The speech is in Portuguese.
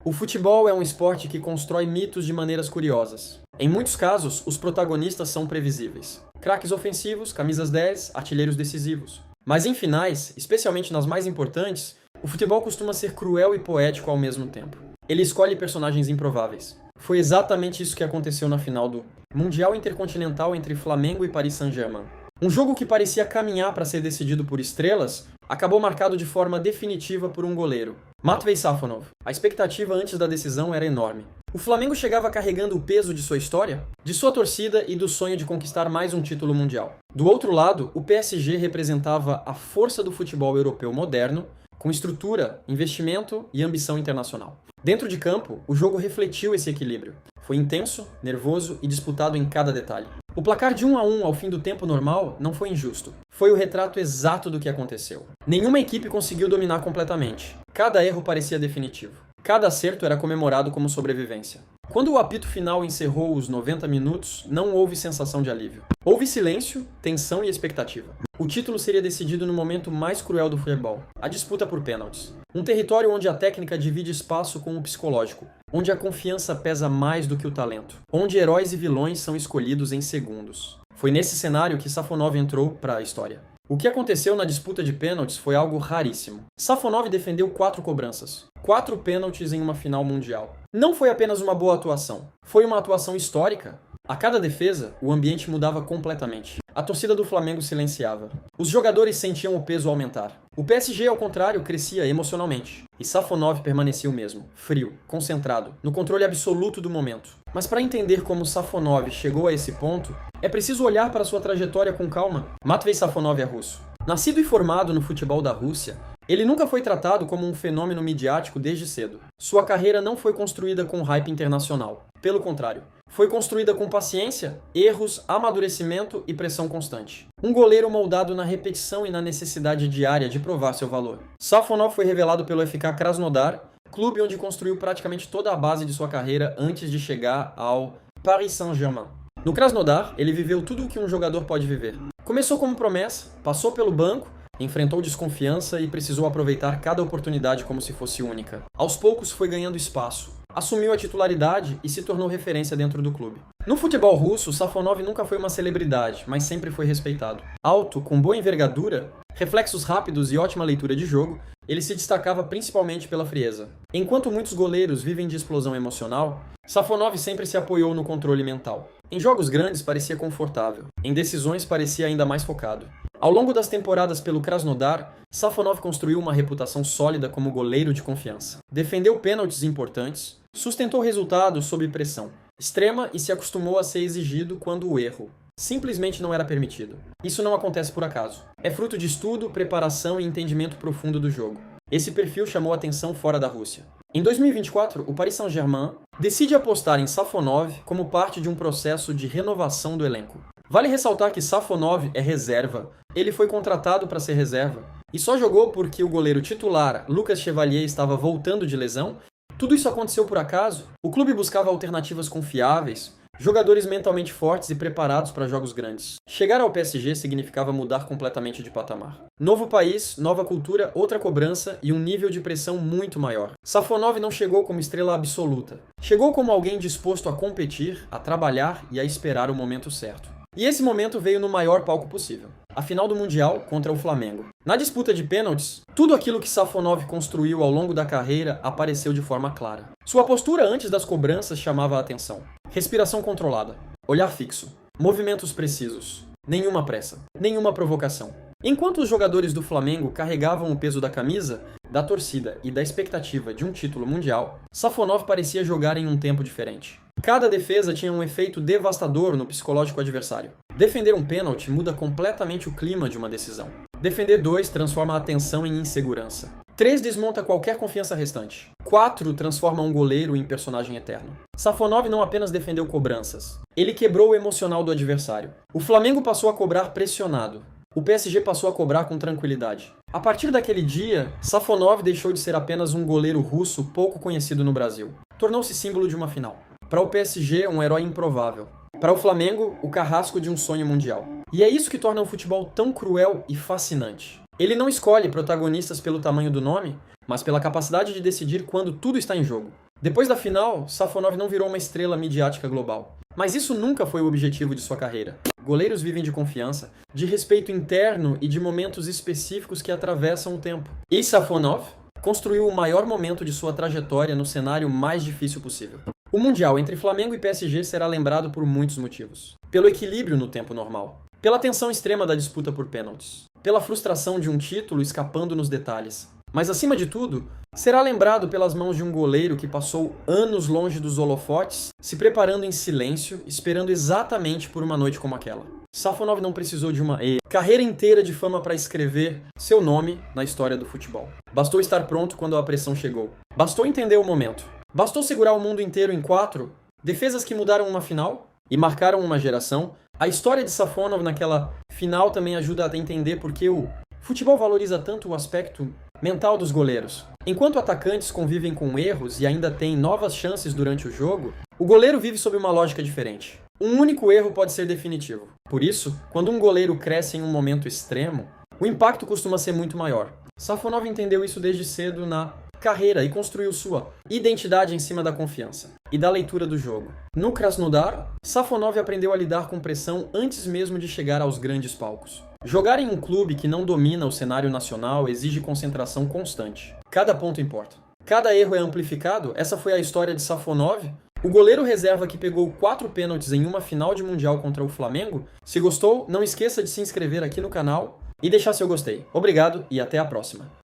O futebol é um esporte que constrói mitos de maneiras curiosas. Em muitos casos, os protagonistas são previsíveis. Craques ofensivos, camisas 10, artilheiros decisivos. Mas em finais, especialmente nas mais importantes, o futebol costuma ser cruel e poético ao mesmo tempo. Ele escolhe personagens improváveis. Foi exatamente isso que aconteceu na final do Mundial Intercontinental entre Flamengo e Paris Saint-Germain. Um jogo que parecia caminhar para ser decidido por estrelas, acabou marcado de forma definitiva por um goleiro, Matvei Safonov. A expectativa antes da decisão era enorme. O Flamengo chegava carregando o peso de sua história, de sua torcida e do sonho de conquistar mais um título mundial. Do outro lado, o PSG representava a força do futebol europeu moderno, com estrutura, investimento e ambição internacional. Dentro de campo, o jogo refletiu esse equilíbrio. Foi intenso, nervoso e disputado em cada detalhe. O placar de 1-1 ao fim do tempo normal não foi injusto. Foi o retrato exato do que aconteceu. Nenhuma equipe conseguiu dominar completamente. Cada erro parecia definitivo. Cada acerto era comemorado como sobrevivência. Quando o apito final encerrou os 90 minutos, não houve sensação de alívio. Houve silêncio, tensão e expectativa. O título seria decidido no momento mais cruel do futebol, a disputa por pênaltis. Um território onde a técnica divide espaço com o psicológico, onde a confiança pesa mais do que o talento, onde heróis e vilões são escolhidos em segundos. Foi nesse cenário que Safonov entrou para a história. O que aconteceu na disputa de pênaltis foi algo raríssimo. Safonov defendeu 4 cobranças. 4 pênaltis em uma final mundial. Não foi apenas uma boa atuação. Foi uma atuação histórica. A cada defesa, o ambiente mudava completamente. A torcida do Flamengo silenciava. Os jogadores sentiam o peso aumentar. O PSG, ao contrário, crescia emocionalmente. E Safonov permanecia o mesmo, frio, concentrado, no controle absoluto do momento. Mas para entender como Safonov chegou a esse ponto, é preciso olhar para sua trajetória com calma. Matvei Safonov é russo. Nascido e formado no futebol da Rússia, ele nunca foi tratado como um fenômeno midiático desde cedo. Sua carreira não foi construída com hype internacional. Pelo contrário, foi construída com paciência, erros, amadurecimento e pressão constante. Um goleiro moldado na repetição e na necessidade diária de provar seu valor. Safonov foi revelado pelo FK Krasnodar, clube onde construiu praticamente toda a base de sua carreira antes de chegar ao Paris Saint-Germain. No Krasnodar, ele viveu tudo o que um jogador pode viver. Começou como promessa, passou pelo banco, enfrentou desconfiança e precisou aproveitar cada oportunidade como se fosse única. Aos poucos foi ganhando espaço, assumiu a titularidade e se tornou referência dentro do clube. No futebol russo, Safonov nunca foi uma celebridade, mas sempre foi respeitado. Alto, com boa envergadura, reflexos rápidos e ótima leitura de jogo, ele se destacava principalmente pela frieza. Enquanto muitos goleiros vivem de explosão emocional, Safonov sempre se apoiou no controle mental. Em jogos grandes parecia confortável, em decisões parecia ainda mais focado. Ao longo das temporadas pelo Krasnodar, Safonov construiu uma reputação sólida como goleiro de confiança. Defendeu pênaltis importantes, sustentou resultados sob pressão extrema e se acostumou a ser exigido quando o erro simplesmente não era permitido. Isso não acontece por acaso. É fruto de estudo, preparação e entendimento profundo do jogo. Esse perfil chamou atenção fora da Rússia. Em 2024, o Paris Saint-Germain decide apostar em Safonov como parte de um processo de renovação do elenco. Vale ressaltar que Safonov é reserva. Ele foi contratado para ser reserva e só jogou porque o goleiro titular, Lucas Chevalier, estava voltando de lesão. Tudo isso aconteceu por acaso? O clube buscava alternativas confiáveis, jogadores mentalmente fortes e preparados para jogos grandes. Chegar ao PSG significava mudar completamente de patamar. Novo país, nova cultura, outra cobrança e um nível de pressão muito maior. Safonov não chegou como estrela absoluta. Chegou como alguém disposto a competir, a trabalhar e a esperar o momento certo. E esse momento veio no maior palco possível. A final do Mundial contra o Flamengo. Na disputa de pênaltis, tudo aquilo que Safonov construiu ao longo da carreira apareceu de forma clara. Sua postura antes das cobranças chamava a atenção. Respiração controlada, olhar fixo, movimentos precisos, nenhuma pressa, nenhuma provocação. Enquanto os jogadores do Flamengo carregavam o peso da camisa, da torcida e da expectativa de um título mundial, Safonov parecia jogar em um tempo diferente. Cada defesa tinha um efeito devastador no psicológico adversário. Defender um pênalti muda completamente o clima de uma decisão. Defender 2 transforma a tensão em insegurança. 3 desmonta qualquer confiança restante. 4 transforma um goleiro em personagem eterno. Safonov não apenas defendeu cobranças, ele quebrou o emocional do adversário. O Flamengo passou a cobrar pressionado. O PSG passou a cobrar com tranquilidade. A partir daquele dia, Safonov deixou de ser apenas um goleiro russo pouco conhecido no Brasil. Tornou-se símbolo de uma final. Para o PSG, um herói improvável. Para o Flamengo, o carrasco de um sonho mundial. E é isso que torna o futebol tão cruel e fascinante. Ele não escolhe protagonistas pelo tamanho do nome, mas pela capacidade de decidir quando tudo está em jogo. Depois da final, Safonov não virou uma estrela midiática global. Mas isso nunca foi o objetivo de sua carreira. Goleiros vivem de confiança, de respeito interno e de momentos específicos que atravessam o tempo. E Safonov construiu o maior momento de sua trajetória no cenário mais difícil possível. O Mundial entre Flamengo e PSG será lembrado por muitos motivos. Pelo equilíbrio no tempo normal, pela tensão extrema da disputa por pênaltis, pela frustração de um título escapando nos detalhes. Mas acima de tudo, será lembrado pelas mãos de um goleiro que passou anos longe dos holofotes, se preparando em silêncio, esperando exatamente por uma noite como aquela. Safonov não precisou de uma carreira inteira de fama para escrever seu nome na história do futebol. Bastou estar pronto quando a pressão chegou. Bastou entender o momento. Bastou segurar o mundo inteiro em 4 defesas que mudaram uma final e marcaram uma geração. A história de Safonov naquela final também ajuda a entender por que o futebol valoriza tanto o aspecto mental dos goleiros. Enquanto atacantes convivem com erros e ainda têm novas chances durante o jogo, o goleiro vive sob uma lógica diferente. Um único erro pode ser definitivo. Por isso, quando um goleiro cresce em um momento extremo, o impacto costuma ser muito maior. Safonov entendeu isso desde cedo na carreira e construiu sua identidade em cima da confiança e da leitura do jogo. No Krasnodar, Safonov aprendeu a lidar com pressão antes mesmo de chegar aos grandes palcos. Jogar em um clube que não domina o cenário nacional exige concentração constante. Cada ponto importa. Cada erro é amplificado. Essa foi a história de Safonov, o goleiro reserva que pegou 4 pênaltis em uma final de Mundial contra o Flamengo. Se gostou, não esqueça de se inscrever aqui no canal e deixar seu gostei. Obrigado e até a próxima.